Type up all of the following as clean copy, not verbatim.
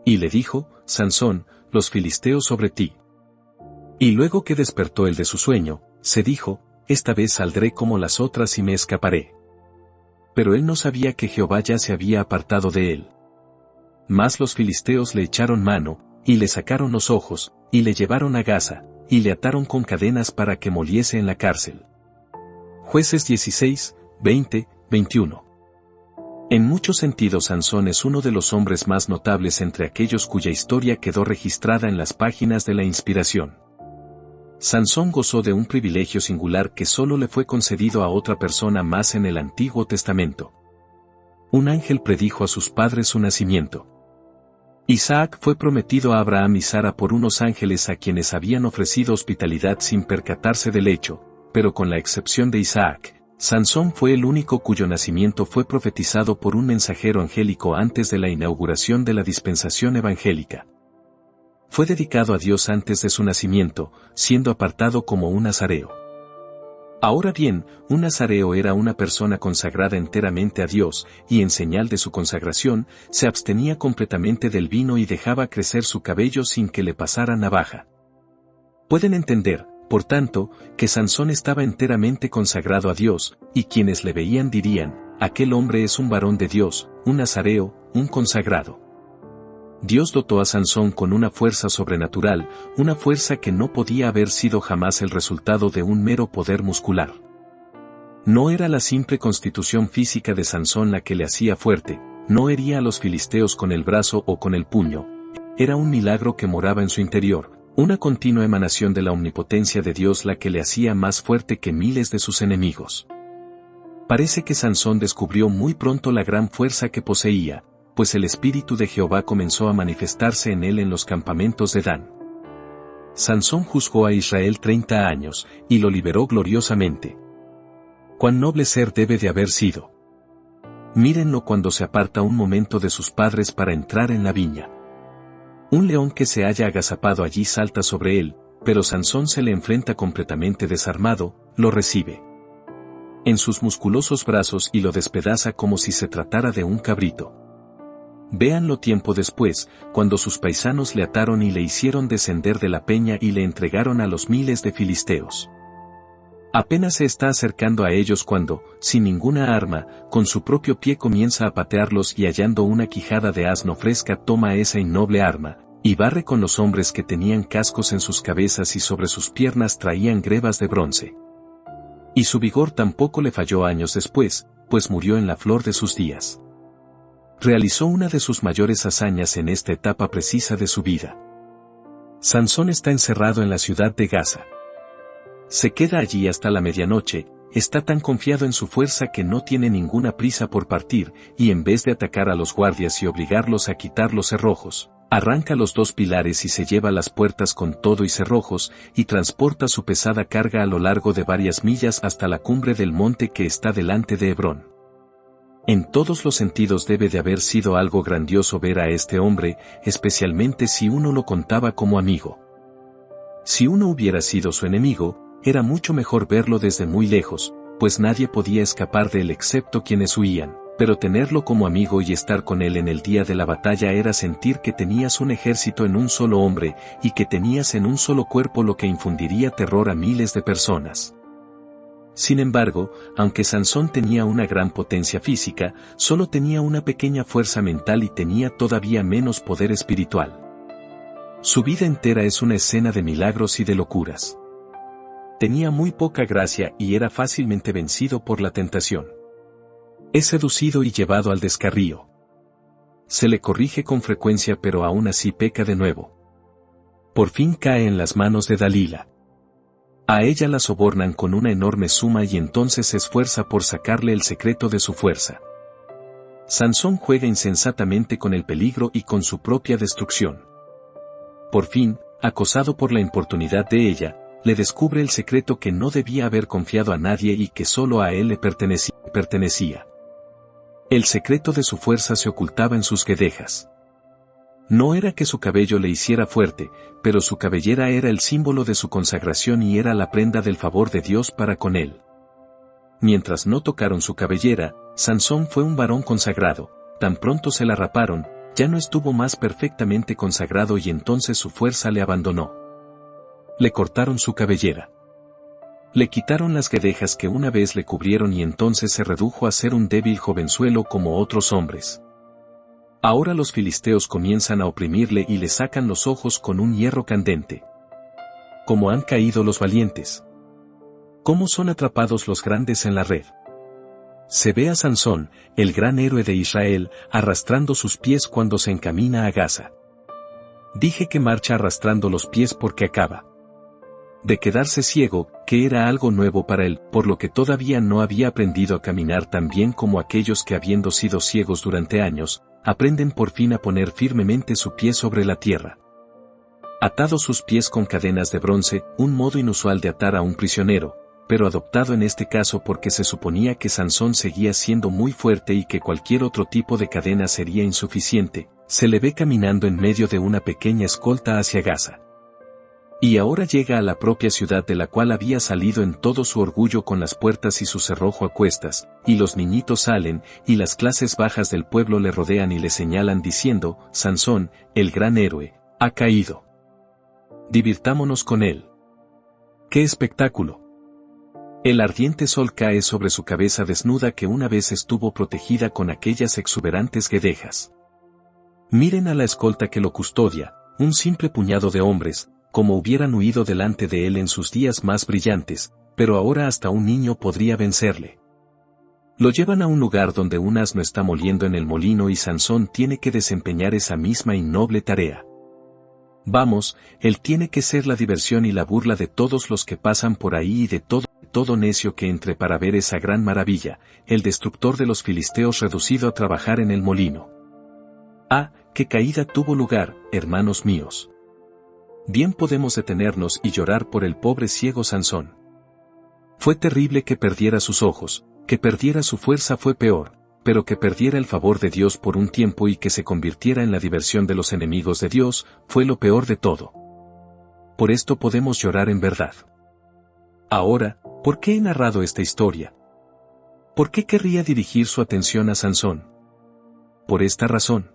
Y le dijo, Sansón, los filisteos sobre ti. Y luego que despertó él de su sueño, se dijo, esta vez saldré como las otras y me escaparé. Pero él no sabía que Jehová ya se había apartado de él. Mas los filisteos le echaron mano, y le sacaron los ojos, y le llevaron a Gaza, y le ataron con cadenas para que moliese en la cárcel. Jueces 16, 20, 21. En muchos sentidos Sansón es uno de los hombres más notables entre aquellos cuya historia quedó registrada en las páginas de la inspiración. Sansón gozó de un privilegio singular que solo le fue concedido a otra persona más en el Antiguo Testamento. Un ángel predijo a sus padres su nacimiento. Isaac fue prometido a Abraham y Sara por unos ángeles a quienes habían ofrecido hospitalidad sin percatarse del hecho, pero con la excepción de Isaac, Sansón fue el único cuyo nacimiento fue profetizado por un mensajero angélico antes de la inauguración de la dispensación evangélica. Fue dedicado a Dios antes de su nacimiento, siendo apartado como un nazareo. Ahora bien, un nazareo era una persona consagrada enteramente a Dios, y en señal de su consagración, se abstenía completamente del vino y dejaba crecer su cabello sin que le pasara navaja. Pueden entender, por tanto, que Sansón estaba enteramente consagrado a Dios, y quienes le veían dirían, aquel hombre es un varón de Dios, un nazareo, un consagrado. Dios dotó a Sansón con una fuerza sobrenatural, una fuerza que no podía haber sido jamás el resultado de un mero poder muscular. No era la simple constitución física de Sansón la que le hacía fuerte, no hería a los filisteos con el brazo o con el puño, era un milagro que moraba en su interior, una continua emanación de la omnipotencia de Dios la que le hacía más fuerte que miles de sus enemigos. Parece que Sansón descubrió muy pronto la gran fuerza que poseía, pues el Espíritu de Jehová comenzó a manifestarse en él en los campamentos de Dan. Sansón juzgó a Israel 30 años, y lo liberó gloriosamente. Cuán noble ser debe de haber sido. Mírenlo cuando se aparta un momento de sus padres para entrar en la viña. Un león que se haya agazapado allí salta sobre él, pero Sansón se le enfrenta completamente desarmado, lo recibe en sus musculosos brazos y lo despedaza como si se tratara de un cabrito. Véanlo tiempo después, cuando sus paisanos le ataron y le hicieron descender de la peña y le entregaron a los miles de filisteos. Apenas se está acercando a ellos cuando, sin ninguna arma, con su propio pie comienza a patearlos y hallando una quijada de asno fresca toma esa innoble arma, y barre con los hombres que tenían cascos en sus cabezas y sobre sus piernas traían grebas de bronce. Y su vigor tampoco le falló años después, pues murió en la flor de sus días. Realizó una de sus mayores hazañas en esta etapa precisa de su vida. Sansón está encerrado en la ciudad de Gaza. Se queda allí hasta la medianoche, está tan confiado en su fuerza que no tiene ninguna prisa por partir, y en vez de atacar a los guardias y obligarlos a quitar los cerrojos, arranca los 2 pilares y se lleva las puertas con todo y cerrojos, y transporta su pesada carga a lo largo de varias millas hasta la cumbre del monte que está delante de Hebrón. En todos los sentidos debe de haber sido algo grandioso ver a este hombre, especialmente si uno lo contaba como amigo. Si uno hubiera sido su enemigo, era mucho mejor verlo desde muy lejos, pues nadie podía escapar de él excepto quienes huían, pero tenerlo como amigo y estar con él en el día de la batalla era sentir que tenías un ejército en un solo hombre, y que tenías en un solo cuerpo lo que infundiría terror a miles de personas. Sin embargo, aunque Sansón tenía una gran potencia física, solo tenía una pequeña fuerza mental y tenía todavía menos poder espiritual. Su vida entera es una escena de milagros y de locuras. Tenía muy poca gracia y era fácilmente vencido por la tentación. Es seducido y llevado al descarrío. Se le corrige con frecuencia pero aún así peca de nuevo. Por fin cae en las manos de Dalila. A ella la sobornan con una enorme suma y entonces se esfuerza por sacarle el secreto de su fuerza. Sansón juega insensatamente con el peligro y con su propia destrucción. Por fin, acosado por la importunidad de ella, le descubre el secreto que no debía haber confiado a nadie y que solo a él le pertenecía. El secreto de su fuerza se ocultaba en sus guedejas. No era que su cabello le hiciera fuerte, pero su cabellera era el símbolo de su consagración y era la prenda del favor de Dios para con él. Mientras no tocaron su cabellera, Sansón fue un varón consagrado, tan pronto se la raparon, ya no estuvo más perfectamente consagrado y entonces su fuerza le abandonó. Le cortaron su cabellera. Le quitaron las guedejas que una vez le cubrieron y entonces se redujo a ser un débil jovenzuelo como otros hombres. Ahora los filisteos comienzan a oprimirle y le sacan los ojos con un hierro candente. ¿Cómo han caído los valientes? ¿Cómo son atrapados los grandes en la red? Se ve a Sansón, el gran héroe de Israel, arrastrando sus pies cuando se encamina a Gaza. Dije que marcha arrastrando los pies porque acaba de quedarse ciego, que era algo nuevo para él, por lo que todavía no había aprendido a caminar tan bien como aquellos que habiendo sido ciegos durante años, aprenden por fin a poner firmemente su pie sobre la tierra. Atados sus pies con cadenas de bronce, un modo inusual de atar a un prisionero, pero adoptado en este caso porque se suponía que Sansón seguía siendo muy fuerte y que cualquier otro tipo de cadena sería insuficiente, se le ve caminando en medio de una pequeña escolta hacia Gaza. Y ahora llega a la propia ciudad de la cual había salido en todo su orgullo con las puertas y su cerrojo a cuestas, y los niñitos salen, y las clases bajas del pueblo le rodean y le señalan diciendo, Sansón, el gran héroe, ha caído. Divirtámonos con él. ¡Qué espectáculo! El ardiente sol cae sobre su cabeza desnuda que una vez estuvo protegida con aquellas exuberantes guedejas. Miren a la escolta que lo custodia, un simple puñado de hombres, como hubieran huido delante de él en sus días más brillantes, pero ahora hasta un niño podría vencerle. Lo llevan a un lugar donde un asno está moliendo en el molino y Sansón tiene que desempeñar esa misma innoble tarea. Vamos, él tiene que ser la diversión y la burla de todos los que pasan por ahí y de todo necio que entre para ver esa gran maravilla, el destructor de los filisteos reducido a trabajar en el molino. ¡Ah, qué caída tuvo lugar, hermanos míos! Bien podemos detenernos y llorar por el pobre ciego Sansón. Fue terrible que perdiera sus ojos, que perdiera su fuerza fue peor, pero que perdiera el favor de Dios por un tiempo y que se convirtiera en la diversión de los enemigos de Dios, fue lo peor de todo. Por esto podemos llorar en verdad. Ahora, ¿por qué he narrado esta historia? ¿Por qué querría dirigir su atención a Sansón? Por esta razón.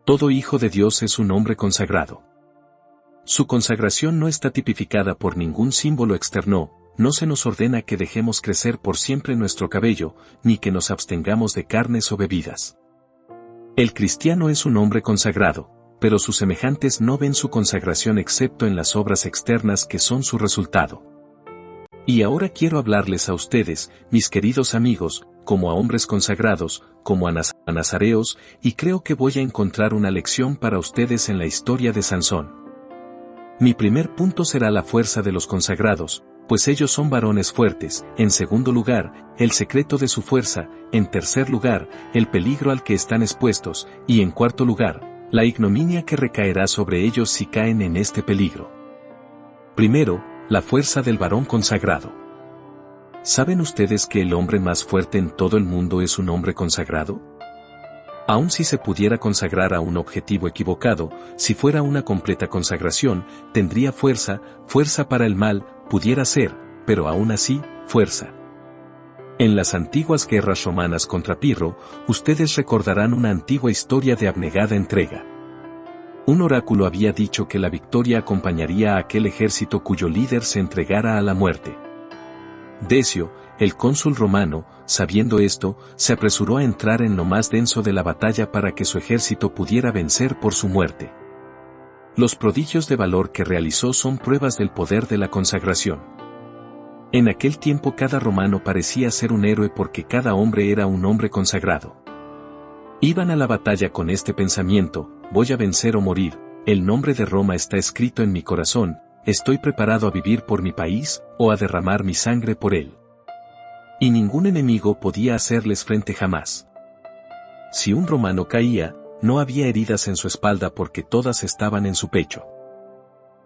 Todo hijo de Dios es un hombre consagrado. Su consagración no está tipificada por ningún símbolo externo, no se nos ordena que dejemos crecer por siempre nuestro cabello, ni que nos abstengamos de carnes o bebidas. El cristiano es un hombre consagrado, pero sus semejantes no ven su consagración excepto en las obras externas que son su resultado. Y ahora quiero hablarles a ustedes, mis queridos amigos, como a hombres consagrados, como a nazareos, y creo que voy a encontrar una lección para ustedes en la historia de Sansón. Mi primer punto será la fuerza de los consagrados, pues ellos son varones fuertes, en segundo lugar, el secreto de su fuerza, en tercer lugar, el peligro al que están expuestos, y en cuarto lugar, la ignominia que recaerá sobre ellos si caen en este peligro. Primero, la fuerza del varón consagrado. ¿Saben ustedes que el hombre más fuerte en todo el mundo es un hombre consagrado? Aun si se pudiera consagrar a un objetivo equivocado, si fuera una completa consagración, tendría fuerza para el mal, pudiera ser, pero aún así, fuerza. En las antiguas guerras romanas contra Pirro, ustedes recordarán una antigua historia de abnegada entrega. Un oráculo había dicho que la victoria acompañaría a aquel ejército cuyo líder se entregara a la muerte. Decio, el cónsul romano, sabiendo esto, se apresuró a entrar en lo más denso de la batalla para que su ejército pudiera vencer por su muerte. Los prodigios de valor que realizó son pruebas del poder de la consagración. En aquel tiempo cada romano parecía ser un héroe porque cada hombre era un hombre consagrado. Iban a la batalla con este pensamiento, voy a vencer o morir, el nombre de Roma está escrito en mi corazón, estoy preparado a vivir por mi país, o a derramar mi sangre por él. Y ningún enemigo podía hacerles frente jamás. Si un romano caía, no había heridas en su espalda porque todas estaban en su pecho.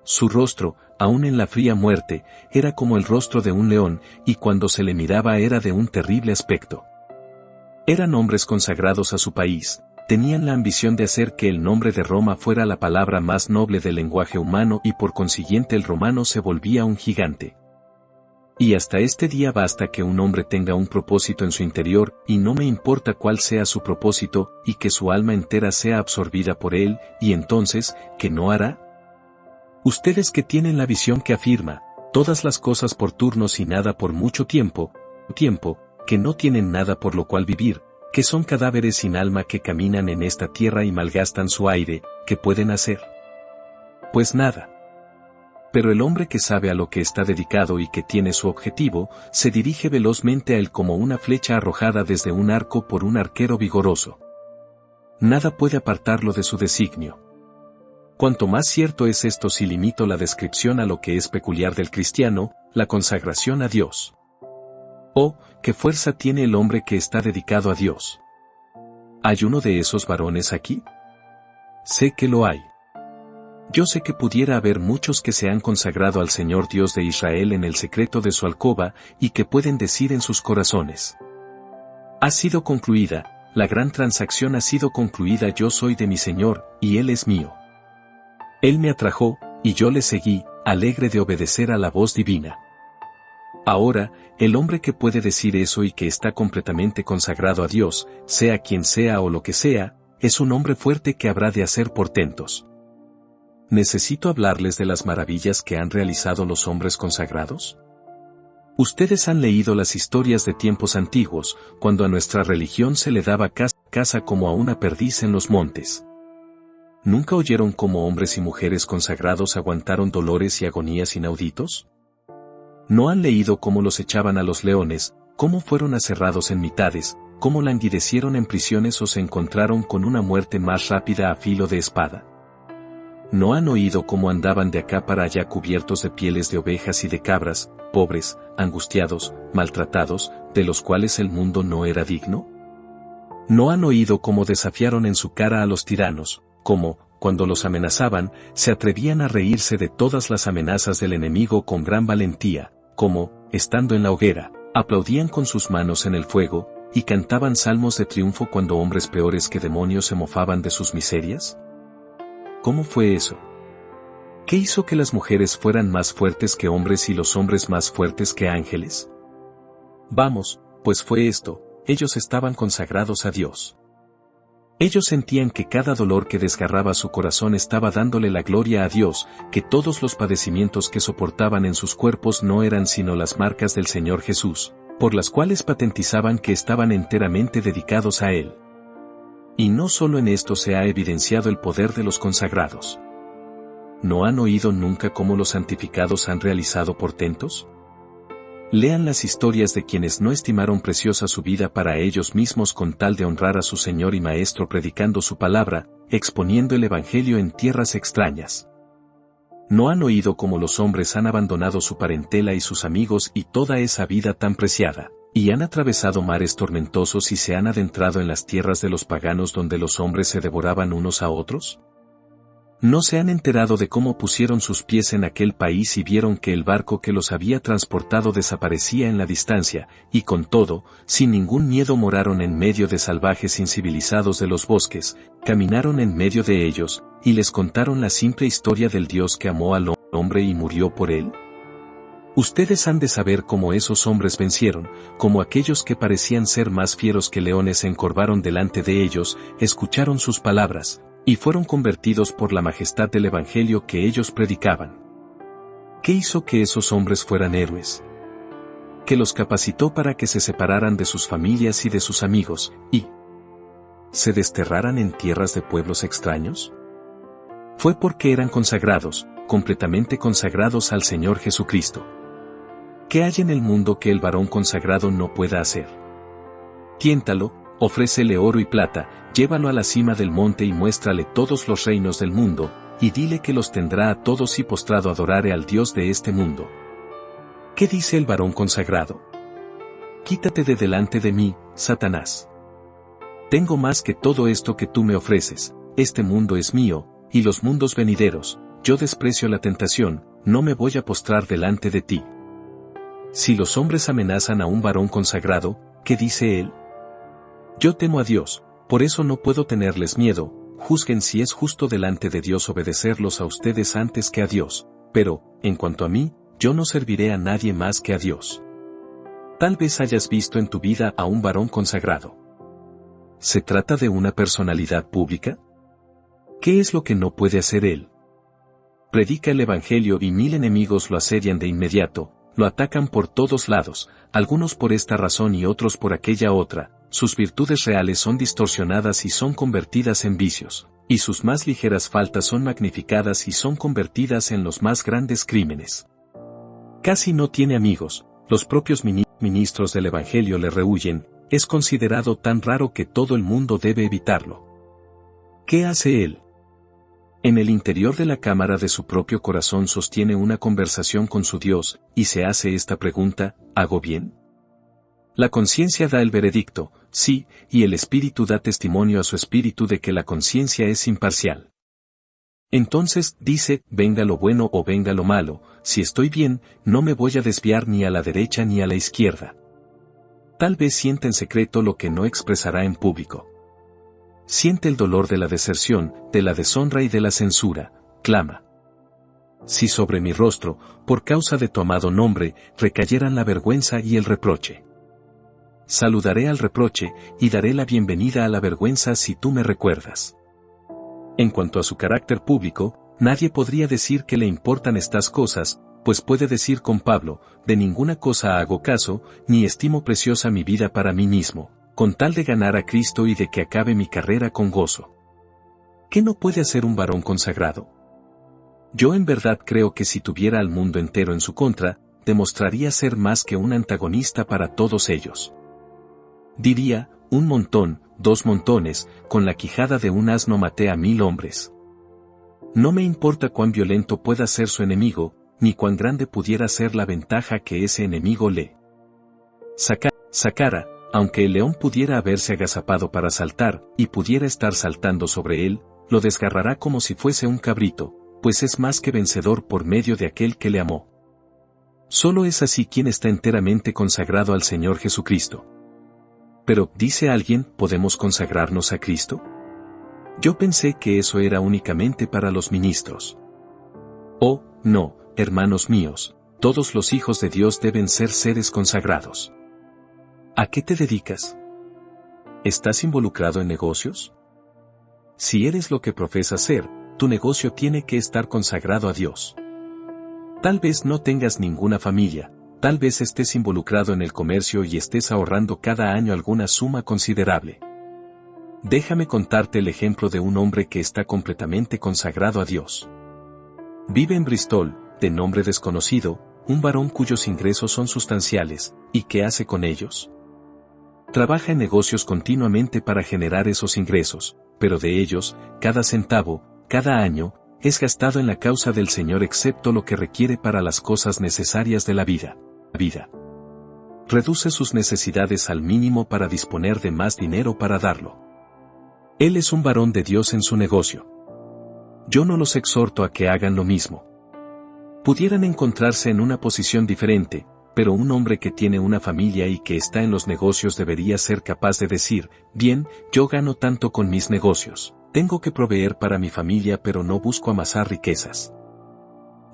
Su rostro, aun en la fría muerte, era como el rostro de un león, y cuando se le miraba era de un terrible aspecto. Eran hombres consagrados a su país, tenían la ambición de hacer que el nombre de Roma fuera la palabra más noble del lenguaje humano y por consiguiente el romano se volvía un gigante. Y hasta este día basta que un hombre tenga un propósito en su interior, y no me importa cuál sea su propósito, y que su alma entera sea absorbida por él, y entonces, ¿qué no hará? Ustedes que tienen la visión que afirma, todas las cosas por turnos y nada por mucho tiempo, que no tienen nada por lo cual vivir, que son cadáveres sin alma que caminan en esta tierra y malgastan su aire, ¿qué pueden hacer? Pues nada. Pero el hombre que sabe a lo que está dedicado y que tiene su objetivo, se dirige velozmente a él como una flecha arrojada desde un arco por un arquero vigoroso. Nada puede apartarlo de su designio. Cuanto más cierto es esto si limito la descripción a lo que es peculiar del cristiano, la consagración a Dios. Oh, qué fuerza tiene el hombre que está dedicado a Dios. ¿Hay uno de esos varones aquí? Sé que lo hay. Yo sé que pudiera haber muchos que se han consagrado al Señor Dios de Israel en el secreto de su alcoba y que pueden decir en sus corazones: ha sido concluida, la gran transacción ha sido concluida, yo soy de mi Señor, y Él es mío. Él me atrajo, y yo le seguí, alegre de obedecer a la voz divina. Ahora, el hombre que puede decir eso y que está completamente consagrado a Dios, sea quien sea o lo que sea, es un hombre fuerte que habrá de hacer portentos. ¿Necesito hablarles de las maravillas que han realizado los hombres consagrados? Ustedes han leído las historias de tiempos antiguos, cuando a nuestra religión se le daba caza como a una perdiz en los montes. ¿Nunca oyeron cómo hombres y mujeres consagrados aguantaron dolores y agonías inauditos? ¿No han leído cómo los echaban a los leones, cómo fueron aserrados en mitades, cómo languidecieron en prisiones o se encontraron con una muerte más rápida a filo de espada? ¿No han oído cómo andaban de acá para allá cubiertos de pieles de ovejas y de cabras, pobres, angustiados, maltratados, de los cuales el mundo no era digno? ¿No han oído cómo desafiaron en su cara a los tiranos, cómo, cuando los amenazaban, se atrevían a reírse de todas las amenazas del enemigo con gran valentía, cómo, estando en la hoguera, aplaudían con sus manos en el fuego, y cantaban salmos de triunfo cuando hombres peores que demonios se mofaban de sus miserias? ¿Cómo fue eso? ¿Qué hizo que las mujeres fueran más fuertes que hombres y los hombres más fuertes que ángeles? Vamos, pues fue esto: ellos estaban consagrados a Dios. Ellos sentían que cada dolor que desgarraba su corazón estaba dándole la gloria a Dios, que todos los padecimientos que soportaban en sus cuerpos no eran sino las marcas del Señor Jesús, por las cuales patentizaban que estaban enteramente dedicados a Él. Y no solo en esto se ha evidenciado el poder de los consagrados. ¿No han oído nunca cómo los santificados han realizado portentos? Lean las historias de quienes no estimaron preciosa su vida para ellos mismos con tal de honrar a su Señor y Maestro predicando su palabra, exponiendo el Evangelio en tierras extrañas. ¿No han oído cómo los hombres han abandonado su parentela y sus amigos y toda esa vida tan preciada, y han atravesado mares tormentosos y se han adentrado en las tierras de los paganos donde los hombres se devoraban unos a otros? ¿No se han enterado de cómo pusieron sus pies en aquel país y vieron que el barco que los había transportado desaparecía en la distancia, y con todo, sin ningún miedo moraron en medio de salvajes incivilizados de los bosques, caminaron en medio de ellos, y les contaron la simple historia del Dios que amó al hombre y murió por él? Ustedes han de saber cómo esos hombres vencieron, cómo aquellos que parecían ser más fieros que leones se encorvaron delante de ellos, escucharon sus palabras, y fueron convertidos por la majestad del Evangelio que ellos predicaban. ¿Qué hizo que esos hombres fueran héroes? Que los capacitó para que se separaran de sus familias y de sus amigos, y se desterraran en tierras de pueblos extraños. Fue porque eran consagrados, completamente consagrados al Señor Jesucristo. ¿Qué hay en el mundo que el varón consagrado no pueda hacer? Tiéntalo, ofrécele oro y plata, llévalo a la cima del monte y muéstrale todos los reinos del mundo, y dile que los tendrá a todos y postrado adorare al Dios de este mundo. ¿Qué dice el varón consagrado? Quítate de delante de mí, Satanás. Tengo más que todo esto que tú me ofreces, este mundo es mío, y los mundos venideros, yo desprecio la tentación, no me voy a postrar delante de ti. Si los hombres amenazan a un varón consagrado, ¿qué dice él? Yo temo a Dios, por eso no puedo tenerles miedo, juzguen si es justo delante de Dios obedecerlos a ustedes antes que a Dios, pero, en cuanto a mí, yo no serviré a nadie más que a Dios. Tal vez hayas visto en tu vida a un varón consagrado. ¿Se trata de una personalidad pública? ¿Qué es lo que no puede hacer él? Predica el Evangelio y 1000 enemigos lo asedian de inmediato, lo atacan por todos lados, algunos por esta razón y otros por aquella otra, sus virtudes reales son distorsionadas y son convertidas en vicios, y sus más ligeras faltas son magnificadas y son convertidas en los más grandes crímenes. Casi no tiene amigos, los propios ministros del Evangelio le rehuyen, es considerado tan raro que todo el mundo debe evitarlo. ¿Qué hace él? En el interior de la cámara de su propio corazón sostiene una conversación con su Dios, y se hace esta pregunta, ¿hago bien? La conciencia da el veredicto, sí, y el espíritu da testimonio a su espíritu de que la conciencia es imparcial. Entonces, dice, venga lo bueno o venga lo malo, si estoy bien, no me voy a desviar ni a la derecha ni a la izquierda. Tal vez sienta en secreto lo que no expresará en público. Siente el dolor de la deserción, de la deshonra y de la censura, clama. Si sobre mi rostro, por causa de tu amado nombre, recayeran la vergüenza y el reproche. Saludaré al reproche, y daré la bienvenida a la vergüenza si tú me recuerdas. En cuanto a su carácter público, nadie podría decir que le importan estas cosas, pues puede decir con Pablo, de ninguna cosa hago caso, ni estimo preciosa mi vida para mí mismo, con tal de ganar a Cristo y de que acabe mi carrera con gozo. ¿Qué no puede hacer un varón consagrado? Yo en verdad creo que si tuviera al mundo entero en su contra, demostraría ser más que un antagonista para todos ellos. Diría, 1 montón, 2 montones, con la quijada de un asno maté a 1000 hombres. No me importa cuán violento pueda ser su enemigo, ni cuán grande pudiera ser la ventaja que ese enemigo le sacara, aunque el león pudiera haberse agazapado para saltar, y pudiera estar saltando sobre él, lo desgarrará como si fuese un cabrito, pues es más que vencedor por medio de aquel que le amó. Solo es así quien está enteramente consagrado al Señor Jesucristo. Pero, dice alguien, ¿podemos consagrarnos a Cristo? Yo pensé que eso era únicamente para los ministros. Oh, no, hermanos míos, todos los hijos de Dios deben ser seres consagrados. ¿A qué te dedicas? ¿Estás involucrado en negocios? Si eres lo que profesas ser, tu negocio tiene que estar consagrado a Dios. Tal vez no tengas ninguna familia, tal vez estés involucrado en el comercio y estés ahorrando cada año alguna suma considerable. Déjame contarte el ejemplo de un hombre que está completamente consagrado a Dios. Vive en Bristol, de nombre desconocido, un varón cuyos ingresos son sustanciales, ¿y qué hace con ellos? Trabaja en negocios continuamente para generar esos ingresos, pero de ellos, cada centavo, cada año, es gastado en la causa del Señor excepto lo que requiere para las cosas necesarias de la vida. Reduce sus necesidades al mínimo para disponer de más dinero para darlo. Él es un varón de Dios en su negocio. Yo no los exhorto a que hagan lo mismo. Pudieran encontrarse en una posición diferente, pero un hombre que tiene una familia y que está en los negocios debería ser capaz de decir, bien, yo gano tanto con mis negocios, tengo que proveer para mi familia pero no busco amasar riquezas.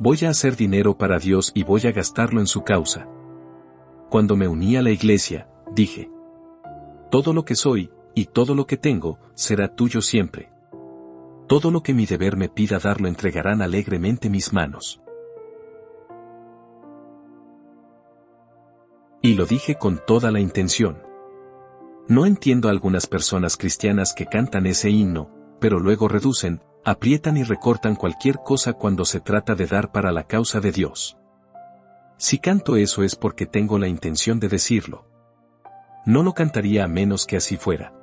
Voy a hacer dinero para Dios y voy a gastarlo en su causa. Cuando me uní a la iglesia, dije, todo lo que soy, y todo lo que tengo, será tuyo siempre. Todo lo que mi deber me pida dar lo entregarán alegremente mis manos. Y lo dije con toda la intención. No entiendo a algunas personas cristianas que cantan ese himno, pero luego reducen, aprietan y recortan cualquier cosa cuando se trata de dar para la causa de Dios. Si canto eso es porque tengo la intención de decirlo. No lo cantaría a menos que así fuera.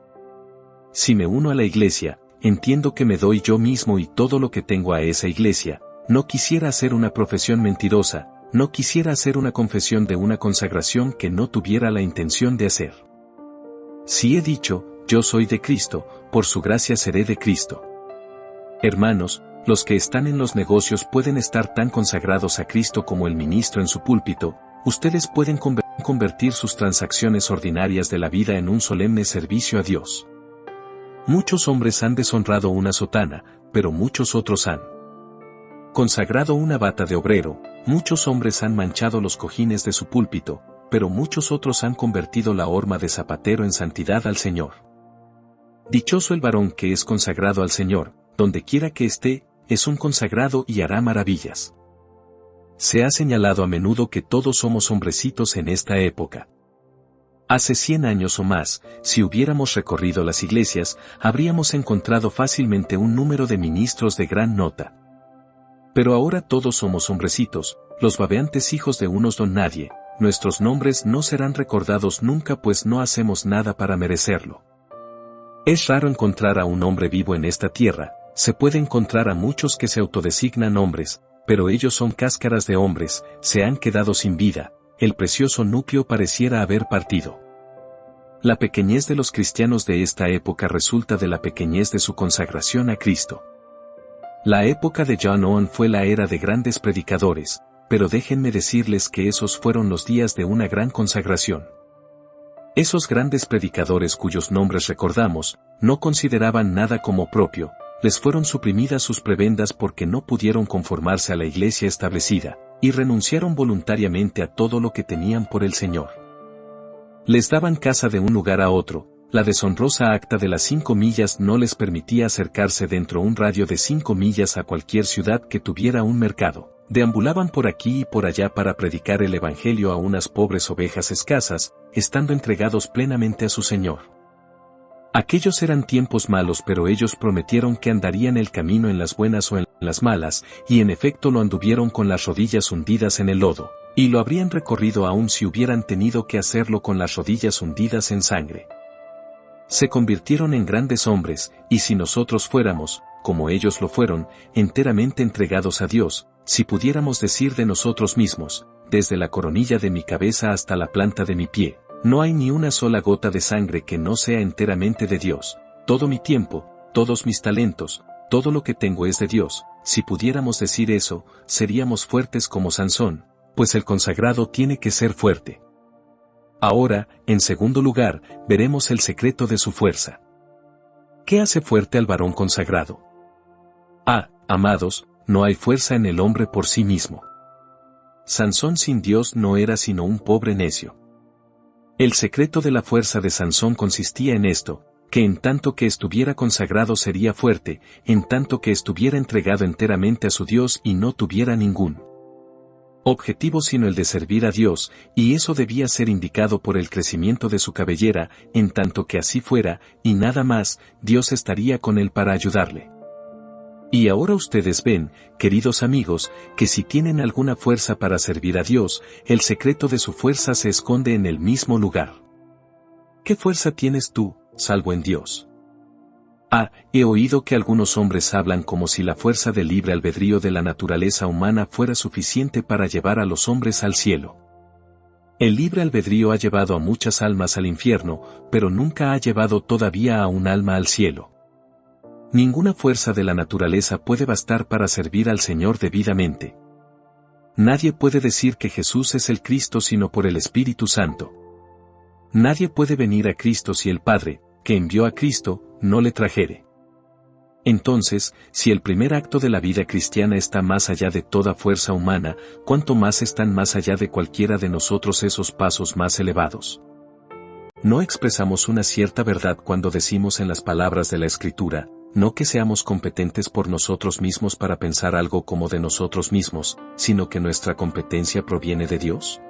Si me uno a la iglesia, entiendo que me doy yo mismo y todo lo que tengo a esa iglesia, no quisiera hacer una profesión mentirosa, no quisiera hacer una confesión de una consagración que no tuviera la intención de hacer. Si he dicho, yo soy de Cristo, por su gracia seré de Cristo. Hermanos, los que están en los negocios pueden estar tan consagrados a Cristo como el ministro en su púlpito, ustedes pueden convertir sus transacciones ordinarias de la vida en un solemne servicio a Dios. Muchos hombres han deshonrado una sotana, pero muchos otros han consagrado una bata de obrero, Muchos hombres han manchado los cojines de su púlpito, pero muchos otros han convertido la horma de zapatero en santidad al Señor. Dichoso el varón que es consagrado al Señor, donde quiera que esté, es un consagrado y hará maravillas. Se ha señalado a menudo que todos somos hombrecitos en esta época. Hace 100 años o más, si hubiéramos recorrido las iglesias, habríamos encontrado fácilmente un número de ministros de gran nota. Pero ahora todos somos hombrecitos, los babeantes hijos de unos don nadie, nuestros nombres no serán recordados nunca pues no hacemos nada para merecerlo. Es raro encontrar a un hombre vivo en esta tierra, se puede encontrar a muchos que se autodesignan hombres, pero ellos son cáscaras de hombres, se han quedado sin vida, el precioso núcleo pareciera haber partido. La pequeñez de los cristianos de esta época resulta de la pequeñez de su consagración a Cristo. La época de John Owen fue la era de grandes predicadores, pero déjenme decirles que esos fueron los días de una gran consagración. Esos grandes predicadores cuyos nombres recordamos, no consideraban nada como propio, les fueron suprimidas sus prebendas porque no pudieron conformarse a la iglesia establecida, y renunciaron voluntariamente a todo lo que tenían por el Señor. Les daban casa de un lugar a otro, la deshonrosa acta de las 5 millas no les permitía acercarse dentro un radio de 5 millas a cualquier ciudad que tuviera un mercado. Deambulaban por aquí y por allá para predicar el evangelio a unas pobres ovejas escasas, estando entregados plenamente a su Señor. Aquellos eran tiempos malos pero ellos prometieron que andarían el camino en las buenas o en las malas, y en efecto lo anduvieron con las rodillas hundidas en el lodo, y lo habrían recorrido aún si hubieran tenido que hacerlo con las rodillas hundidas en sangre. Se convirtieron en grandes hombres, y si nosotros fuéramos, como ellos lo fueron, enteramente entregados a Dios, si pudiéramos decir de nosotros mismos, desde la coronilla de mi cabeza hasta la planta de mi pie, no hay ni una sola gota de sangre que no sea enteramente de Dios, todo mi tiempo, todos mis talentos, todo lo que tengo es de Dios, si pudiéramos decir eso, seríamos fuertes como Sansón, pues el consagrado tiene que ser fuerte. Ahora, en segundo lugar, veremos el secreto de su fuerza. ¿Qué hace fuerte al varón consagrado? Amados, no hay fuerza en el hombre por sí mismo. Sansón sin Dios no era sino un pobre necio. El secreto de la fuerza de Sansón consistía en esto, que en tanto que estuviera consagrado sería fuerte, en tanto que estuviera entregado enteramente a su Dios y no tuviera ningún objetivo sino el de servir a Dios, y eso debía ser indicado por el crecimiento de su cabellera, en tanto que así fuera, y nada más, Dios estaría con él para ayudarle. Y ahora ustedes ven, queridos amigos, que si tienen alguna fuerza para servir a Dios, el secreto de su fuerza se esconde en el mismo lugar. ¿Qué fuerza tienes tú, salvo en Dios? He oído que algunos hombres hablan como si la fuerza del libre albedrío de la naturaleza humana fuera suficiente para llevar a los hombres al cielo. El libre albedrío ha llevado a muchas almas al infierno, pero nunca ha llevado todavía a un alma al cielo. Ninguna fuerza de la naturaleza puede bastar para servir al Señor debidamente. Nadie puede decir que Jesús es el Cristo sino por el Espíritu Santo. Nadie puede venir a Cristo si el Padre, que envió a Cristo, no le trajere. Entonces, si el primer acto de la vida cristiana está más allá de toda fuerza humana, ¿cuánto más están más allá de cualquiera de nosotros esos pasos más elevados? No expresamos una cierta verdad cuando decimos en las palabras de la Escritura, no que seamos competentes por nosotros mismos para pensar algo como de nosotros mismos, sino que nuestra competencia proviene de Dios.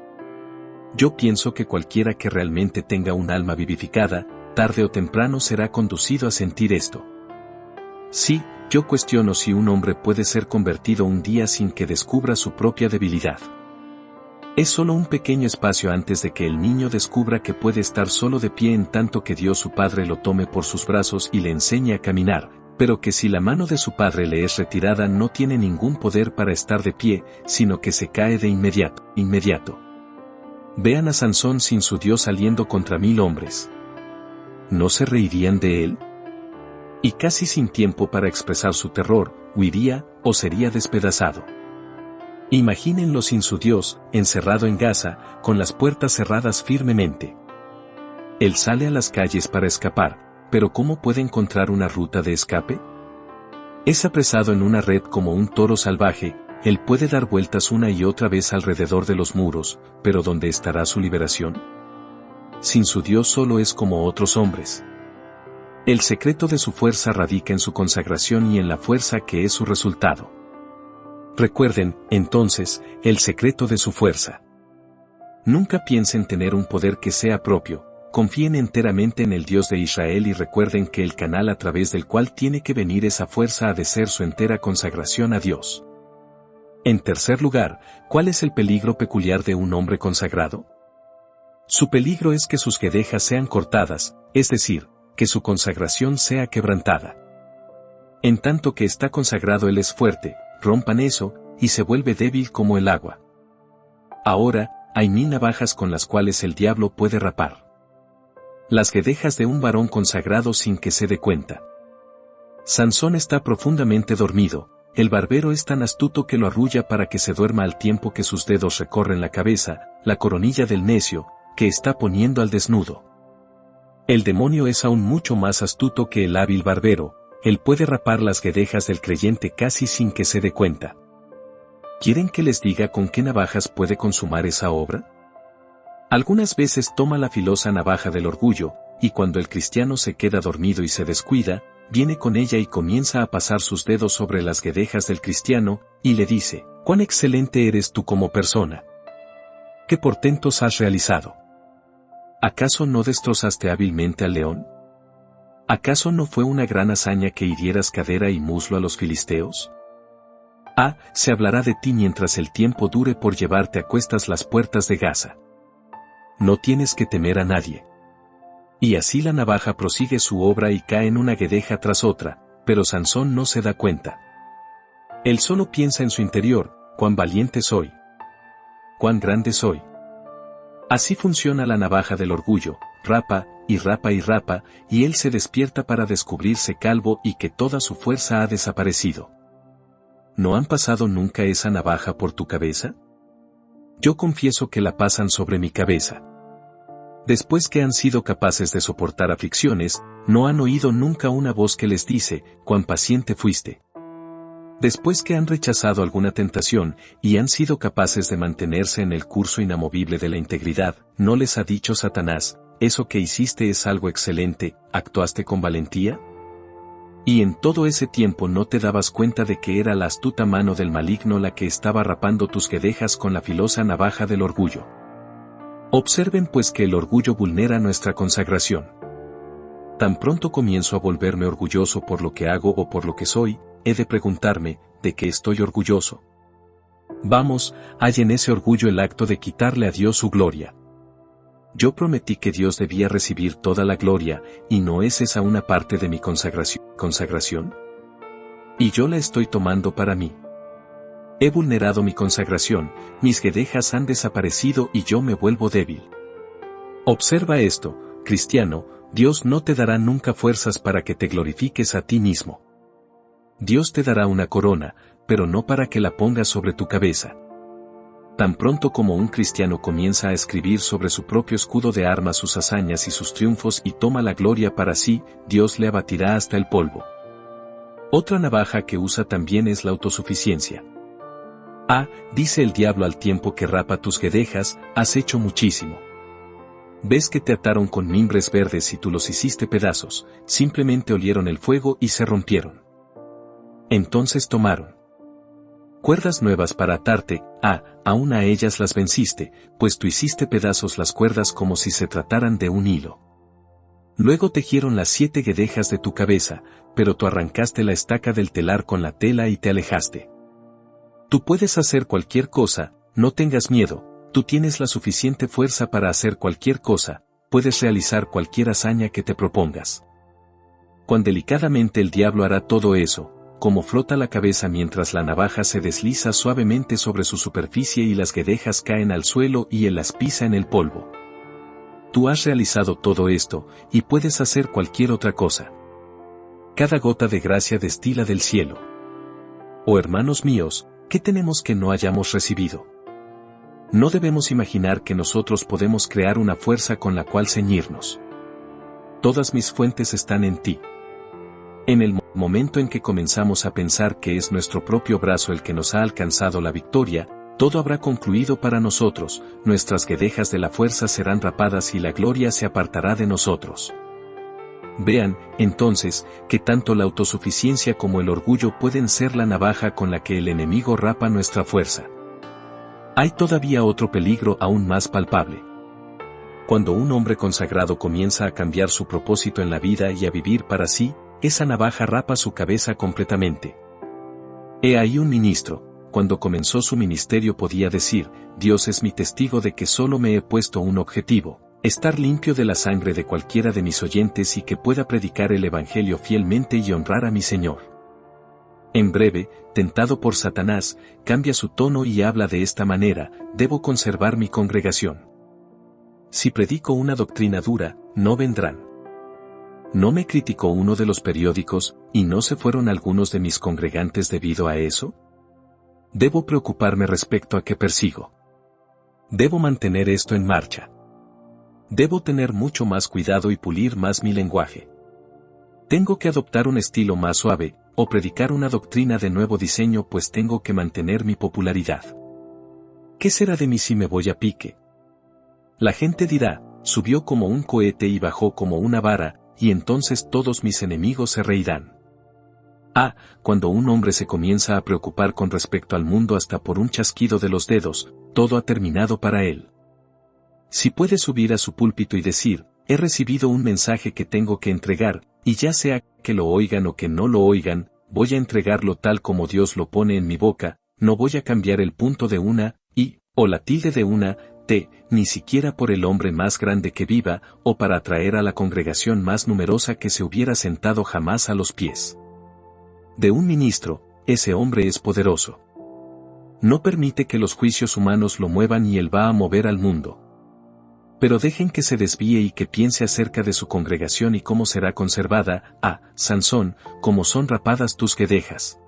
Yo pienso que cualquiera que realmente tenga un alma vivificada, tarde o temprano será conducido a sentir esto. Sí, yo cuestiono si un hombre puede ser convertido un día sin que descubra su propia debilidad. Es solo un pequeño espacio antes de que el niño descubra que puede estar solo de pie en tanto que Dios su Padre lo tome por sus brazos y le enseñe a caminar, pero que si la mano de su Padre le es retirada no tiene ningún poder para estar de pie, sino que se cae de inmediato. Vean a Sansón sin su Dios saliendo contra 1000 hombres. ¿No se reirían de él? Y casi sin tiempo para expresar su terror, huiría o sería despedazado. Imagínenlo sin su Dios, encerrado en Gaza, con las puertas cerradas firmemente. Él sale a las calles para escapar, pero ¿cómo puede encontrar una ruta de escape? Es apresado en una red como un toro salvaje, él puede dar vueltas una y otra vez alrededor de los muros, pero ¿dónde estará su liberación? Sin su Dios solo es como otros hombres. El secreto de su fuerza radica en su consagración y en la fuerza que es su resultado. Recuerden, entonces, el secreto de su fuerza. Nunca piensen tener un poder que sea propio, confíen enteramente en el Dios de Israel y recuerden que el canal a través del cual tiene que venir esa fuerza ha de ser su entera consagración a Dios. En tercer lugar, ¿cuál es el peligro peculiar de un hombre consagrado? Su peligro es que sus guedejas sean cortadas, es decir, que su consagración sea quebrantada. En tanto que está consagrado él es fuerte, rompan eso, y se vuelve débil como el agua. Ahora, hay 1000 navajas con las cuales el diablo puede rapar las guedejas de un varón consagrado sin que se dé cuenta. Sansón está profundamente dormido, el barbero es tan astuto que lo arrulla para que se duerma al tiempo que sus dedos recorren la cabeza, la coronilla del necio, que está poniendo al desnudo. El demonio es aún mucho más astuto que el hábil barbero, él puede rapar las guedejas del creyente casi sin que se dé cuenta. ¿Quieren que les diga con qué navajas puede consumar esa obra? Algunas veces toma la filosa navaja del orgullo, y cuando el cristiano se queda dormido y se descuida, viene con ella y comienza a pasar sus dedos sobre las guedejas del cristiano, y le dice, «¿Cuán excelente eres tú como persona? ¿Qué portentos has realizado? ¿Acaso no destrozaste hábilmente al león? ¿Acaso no fue una gran hazaña que hirieras cadera y muslo a los filisteos? Se hablará de ti mientras el tiempo dure por llevarte a cuestas las puertas de Gaza. No tienes que temer a nadie». Y así la navaja prosigue su obra y cae en una guedeja tras otra, pero Sansón no se da cuenta. Él solo piensa en su interior, cuán valiente soy. Cuán grande soy. Así funciona la navaja del orgullo, rapa, y rapa y rapa, y él se despierta para descubrirse calvo y que toda su fuerza ha desaparecido. ¿No han pasado nunca esa navaja por tu cabeza? Yo confieso que la pasan sobre mi cabeza. Después que han sido capaces de soportar aflicciones, no han oído nunca una voz que les dice, «cuán paciente fuiste». Después que han rechazado alguna tentación, y han sido capaces de mantenerse en el curso inamovible de la integridad, ¿no les ha dicho Satanás, «eso que hiciste es algo excelente, actuaste con valentía»? Y en todo ese tiempo no te dabas cuenta de que era la astuta mano del maligno la que estaba rapando tus guedejas con la filosa navaja del orgullo. Observen pues que el orgullo vulnera nuestra consagración. Tan pronto comienzo a volverme orgulloso por lo que hago o por lo que soy, he de preguntarme, ¿de qué estoy orgulloso? Vamos, hay en ese orgullo el acto de quitarle a Dios su gloria. Yo prometí que Dios debía recibir toda la gloria, ¿y no es esa una parte de mi consagración? Y yo la estoy tomando para mí. He vulnerado mi consagración, mis guedejas han desaparecido y yo me vuelvo débil. Observa esto, cristiano, Dios no te dará nunca fuerzas para que te glorifiques a ti mismo. Dios te dará una corona, pero no para que la pongas sobre tu cabeza. Tan pronto como un cristiano comienza a escribir sobre su propio escudo de armas sus hazañas y sus triunfos y toma la gloria para sí, Dios le abatirá hasta el polvo. Otra navaja que usa también es la autosuficiencia. Dice el diablo al tiempo que rapa tus guedejas, has hecho muchísimo. Ves que te ataron con mimbres verdes y tú los hiciste pedazos, simplemente olieron el fuego y se rompieron. Entonces tomaron cuerdas nuevas para atarte, aún a ellas las venciste, pues tú hiciste pedazos las cuerdas como si se trataran de un hilo. Luego tejieron las 7 guedejas de tu cabeza, pero tú arrancaste la estaca del telar con la tela y te alejaste. Tú puedes hacer cualquier cosa, no tengas miedo, tú tienes la suficiente fuerza para hacer cualquier cosa, puedes realizar cualquier hazaña que te propongas. Cuán delicadamente el diablo hará todo eso, como flota la cabeza mientras la navaja se desliza suavemente sobre su superficie y las guedejas caen al suelo y él las pisa en el polvo. Tú has realizado todo esto, y puedes hacer cualquier otra cosa. Cada gota de gracia destila del cielo. Oh hermanos míos, ¿qué tenemos que no hayamos recibido? No debemos imaginar que nosotros podemos crear una fuerza con la cual ceñirnos. Todas mis fuentes están en ti. En el momento en que comenzamos a pensar que es nuestro propio brazo el que nos ha alcanzado la victoria, todo habrá concluido para nosotros, nuestras guedejas de la fuerza serán rapadas y la gloria se apartará de nosotros. Vean, entonces, que tanto la autosuficiencia como el orgullo pueden ser la navaja con la que el enemigo rapa nuestra fuerza. Hay todavía otro peligro aún más palpable. Cuando un hombre consagrado comienza a cambiar su propósito en la vida y a vivir para sí, esa navaja rapa su cabeza completamente. He ahí un ministro, cuando comenzó su ministerio podía decir, Dios es mi testigo de que solo me he puesto un objetivo, estar limpio de la sangre de cualquiera de mis oyentes y que pueda predicar el Evangelio fielmente y honrar a mi Señor. En breve, tentado por Satanás, cambia su tono y habla de esta manera, debo conservar mi congregación. Si predico una doctrina dura, no vendrán. ¿No me criticó uno de los periódicos, y no se fueron algunos de mis congregantes debido a eso? Debo preocuparme respecto a qué persigo. Debo mantener esto en marcha. Debo tener mucho más cuidado y pulir más mi lenguaje. Tengo que adoptar un estilo más suave, o predicar una doctrina de nuevo diseño pues tengo que mantener mi popularidad. ¿Qué será de mí si me voy a pique? La gente dirá, subió como un cohete y bajó como una vara, y entonces todos mis enemigos se reirán. Cuando un hombre se comienza a preocupar con respecto al mundo hasta por un chasquido de los dedos, todo ha terminado para él. Si puede subir a su púlpito y decir, he recibido un mensaje que tengo que entregar, y ya sea que lo oigan o que no lo oigan, voy a entregarlo tal como Dios lo pone en mi boca, no voy a cambiar el punto de una I, o la tilde de una T, ni siquiera por el hombre más grande que viva, o para atraer a la congregación más numerosa que se hubiera sentado jamás a los pies de un ministro, ese hombre es poderoso. No permite que los juicios humanos lo muevan y él va a mover al mundo. Pero dejen que se desvíe y que piense acerca de su congregación y cómo será conservada. Sansón, cómo son rapadas tus guedejas.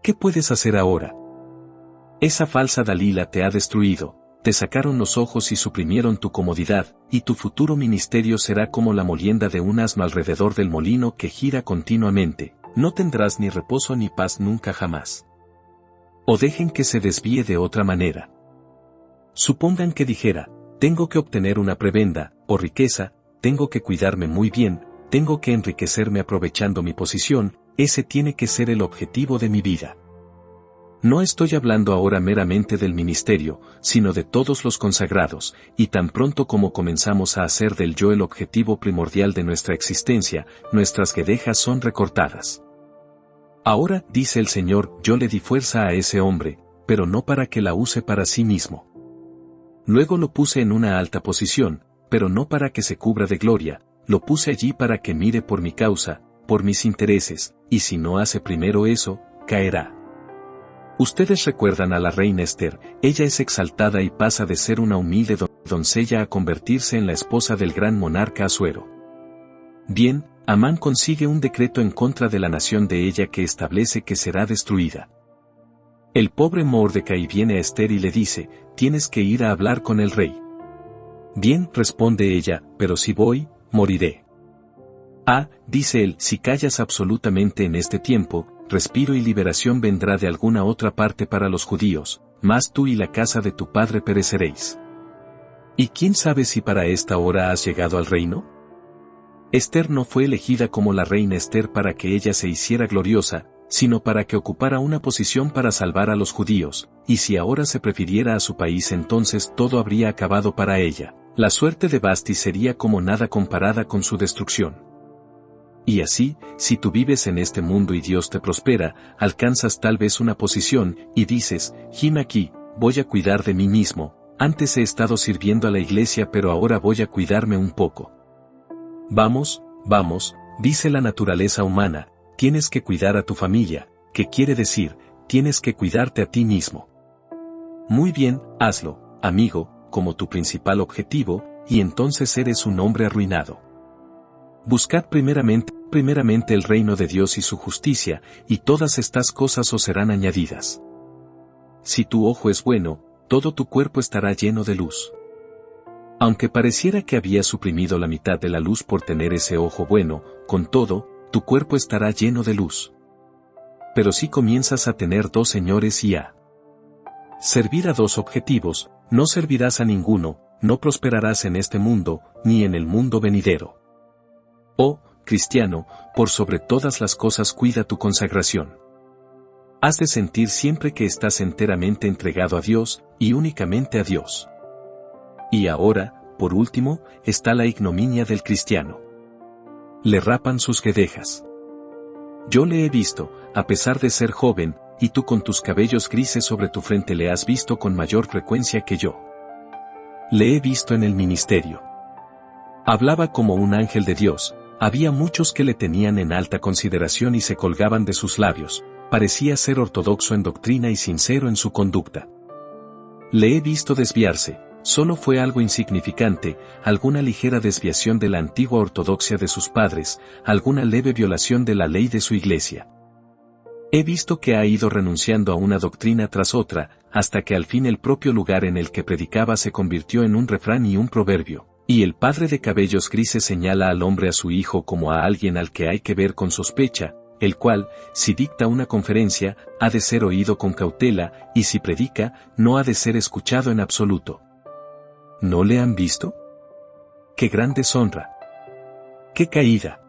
¿Qué puedes hacer ahora? Esa falsa Dalila te ha destruido, te sacaron los ojos y suprimieron tu comodidad, y tu futuro ministerio será como la molienda de un asno alrededor del molino que gira continuamente, no tendrás ni reposo ni paz nunca jamás. O dejen que se desvíe de otra manera. Supongan que dijera, tengo que obtener una prebenda, o riqueza, tengo que cuidarme muy bien, tengo que enriquecerme aprovechando mi posición, ese tiene que ser el objetivo de mi vida. No estoy hablando ahora meramente del ministerio, sino de todos los consagrados, y tan pronto como comenzamos a hacer del yo el objetivo primordial de nuestra existencia, nuestras guedejas son recortadas. Ahora, dice el Señor, yo le di fuerza a ese hombre, pero no para que la use para sí mismo. Luego lo puse en una alta posición, pero no para que se cubra de gloria, lo puse allí para que mire por mi causa, por mis intereses, y si no hace primero eso, caerá. Ustedes recuerdan a la reina Esther, ella es exaltada y pasa de ser una humilde doncella a convertirse en la esposa del gran monarca Asuero. Bien, Amán consigue un decreto en contra de la nación de ella que establece que será destruida. El pobre Mordecai viene a Esther y le dice, tienes que ir a hablar con el rey. Bien, responde ella, pero si voy, moriré. Dice él, si callas absolutamente en este tiempo, respiro y liberación vendrá de alguna otra parte para los judíos, mas tú y la casa de tu padre pereceréis. ¿Y quién sabe si para esta hora has llegado al reino? Esther no fue elegida como la reina Esther para que ella se hiciera gloriosa, sino para que ocupara una posición para salvar a los judíos, y si ahora se prefiriera a su país entonces todo habría acabado para ella. La suerte de Basti sería como nada comparada con su destrucción. Y así, si tú vives en este mundo y Dios te prospera, alcanzas tal vez una posición, y dices, Jim aquí, voy a cuidar de mí mismo, antes he estado sirviendo a la iglesia pero ahora voy a cuidarme un poco. Vamos, dice la naturaleza humana, tienes que cuidar a tu familia, que quiere decir, tienes que cuidarte a ti mismo. Muy bien, hazlo, amigo, como tu principal objetivo, y entonces eres un hombre arruinado. Buscad primeramente el reino de Dios y su justicia, y todas estas cosas os serán añadidas. Si tu ojo es bueno, todo tu cuerpo estará lleno de luz. Aunque pareciera que había suprimido la mitad de la luz por tener ese ojo bueno, con todo, tu cuerpo estará lleno de luz. Pero si comienzas a tener dos señores y a servir a dos objetivos, no servirás a ninguno, no prosperarás en este mundo, ni en el mundo venidero. Oh, cristiano, por sobre todas las cosas cuida tu consagración. Has de sentir siempre que estás enteramente entregado a Dios, y únicamente a Dios. Y ahora, por último, está la ignominia del cristiano. Le rapan sus guedejas. Yo le he visto, a pesar de ser joven, y tú con tus cabellos grises sobre tu frente le has visto con mayor frecuencia que yo. Le he visto en el ministerio. Hablaba como un ángel de Dios, había muchos que le tenían en alta consideración y se colgaban de sus labios, parecía ser ortodoxo en doctrina y sincero en su conducta. Le he visto desviarse, solo fue algo insignificante, alguna ligera desviación de la antigua ortodoxia de sus padres, alguna leve violación de la ley de su iglesia. He visto que ha ido renunciando a una doctrina tras otra, hasta que al fin el propio lugar en el que predicaba se convirtió en un refrán y un proverbio, y el padre de cabellos grises señala al hombre a su hijo como a alguien al que hay que ver con sospecha, el cual, si dicta una conferencia, ha de ser oído con cautela, y si predica, no ha de ser escuchado en absoluto. ¿No le han visto? ¡Qué gran deshonra! ¡Qué caída!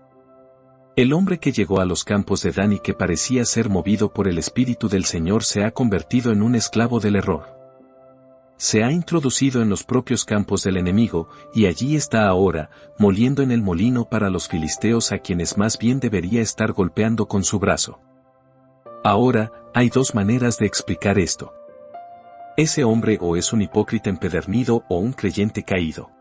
El hombre que llegó a los campos de Dan y que parecía ser movido por el Espíritu del Señor se ha convertido en un esclavo del error. Se ha introducido en los propios campos del enemigo, y allí está ahora, moliendo en el molino para los filisteos a quienes más bien debería estar golpeando con su brazo. Ahora, hay dos maneras de explicar esto. Ese hombre o es un hipócrita empedernido o un creyente caído.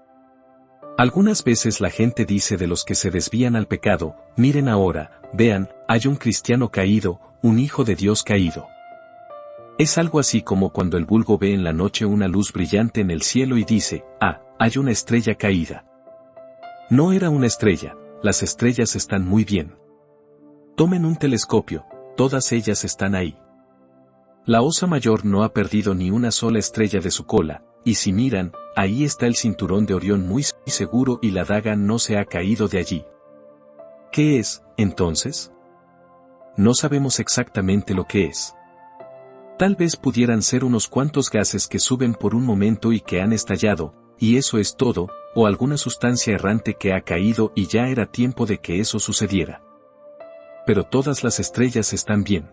Algunas veces la gente dice de los que se desvían al pecado, miren ahora, vean, hay un cristiano caído, un hijo de Dios caído. Es algo así como cuando el vulgo ve en la noche una luz brillante en el cielo y dice, ah, hay una estrella caída. No era una estrella, las estrellas están muy bien. Tomen un telescopio, todas ellas están ahí. La Osa Mayor no ha perdido ni una sola estrella de su cola, y si miran, ahí está el cinturón de Orión muy seguro y la daga no se ha caído de allí. ¿Qué es, entonces? No sabemos exactamente lo que es. Tal vez pudieran ser unos cuantos gases que suben por un momento y que han estallado, y eso es todo, o alguna sustancia errante que ha caído y ya era tiempo de que eso sucediera. Pero todas las estrellas están bien.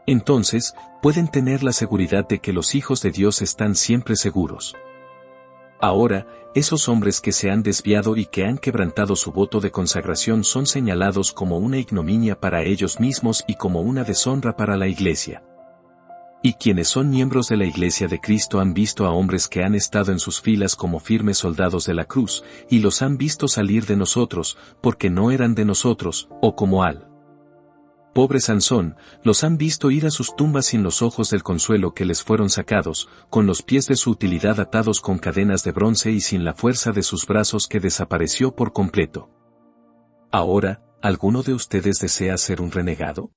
Entonces, pueden tener la seguridad de que los hijos de Dios están siempre seguros. Ahora, esos hombres que se han desviado y que han quebrantado su voto de consagración son señalados como una ignominia para ellos mismos y como una deshonra para la Iglesia. Y quienes son miembros de la Iglesia de Cristo han visto a hombres que han estado en sus filas como firmes soldados de la cruz, y los han visto salir de nosotros, porque no eran de nosotros, o como al pobre Sansón, los han visto ir a sus tumbas sin los ojos del consuelo que les fueron sacados, con los pies de su utilidad atados con cadenas de bronce y sin la fuerza de sus brazos que desapareció por completo. Ahora, ¿alguno de ustedes desea ser un renegado?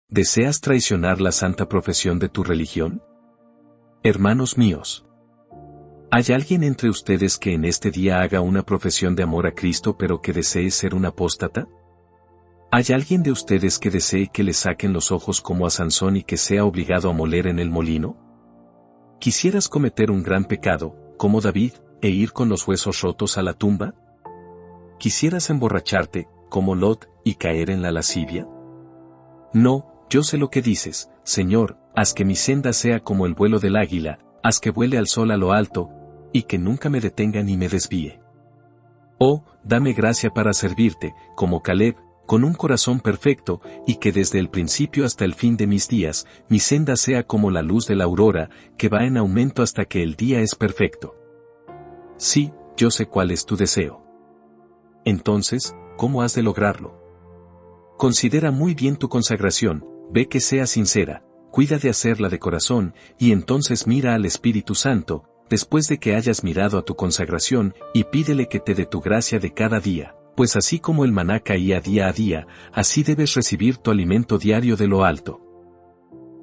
¿Deseas traicionar la santa profesión de tu religión? Hermanos míos, ¿hay alguien entre ustedes que en este día haga una profesión de amor a Cristo pero que desee ser un apóstata? ¿Hay alguien de ustedes que desee que le saquen los ojos como a Sansón y que sea obligado a moler en el molino? ¿Quisieras cometer un gran pecado, como David, e ir con los huesos rotos a la tumba? ¿Quisieras emborracharte, como Lot, y caer en la lascivia? No, yo sé lo que dices, Señor, haz que mi senda sea como el vuelo del águila, haz que vuele al sol a lo alto, y que nunca me detenga ni me desvíe. Oh, dame gracia para servirte, como Caleb, con un corazón perfecto, y que desde el principio hasta el fin de mis días, mi senda sea como la luz de la aurora, que va en aumento hasta que el día es perfecto. Sí, yo sé cuál es tu deseo. Entonces, ¿cómo has de lograrlo? Considera muy bien tu consagración, ve que sea sincera, cuida de hacerla de corazón, y entonces mira al Espíritu Santo, después de que hayas mirado a tu consagración, y pídele que te dé tu gracia de cada día. Pues así como el maná caía día a día, así debes recibir tu alimento diario de lo alto.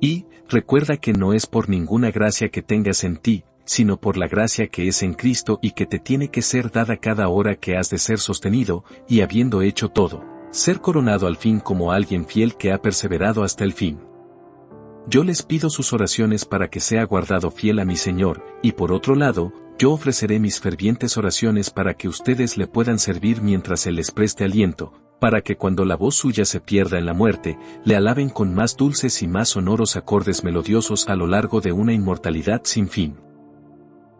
Y, recuerda que no es por ninguna gracia que tengas en ti, sino por la gracia que es en Cristo y que te tiene que ser dada cada hora que has de ser sostenido, y habiendo hecho todo, ser coronado al fin como alguien fiel que ha perseverado hasta el fin. Yo les pido sus oraciones para que sea guardado fiel a mi Señor, y por otro lado, yo ofreceré mis fervientes oraciones para que ustedes le puedan servir mientras Él les preste aliento, para que cuando la voz suya se pierda en la muerte, le alaben con más dulces y más sonoros acordes melodiosos a lo largo de una inmortalidad sin fin.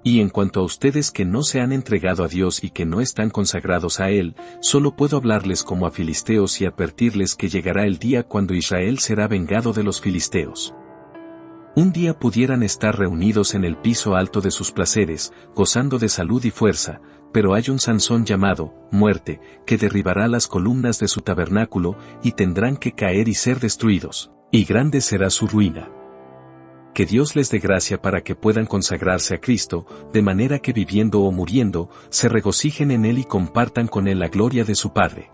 Y en cuanto a ustedes que no se han entregado a Dios y que no están consagrados a Él, solo puedo hablarles como a filisteos y advertirles que llegará el día cuando Israel será vengado de los filisteos. Un día pudieran estar reunidos en el piso alto de sus placeres, gozando de salud y fuerza, pero hay un Sansón llamado muerte, que derribará las columnas de su tabernáculo, y tendrán que caer y ser destruidos, y grande será su ruina. Que Dios les dé gracia para que puedan consagrarse a Cristo, de manera que viviendo o muriendo, se regocijen en Él y compartan con Él la gloria de su Padre.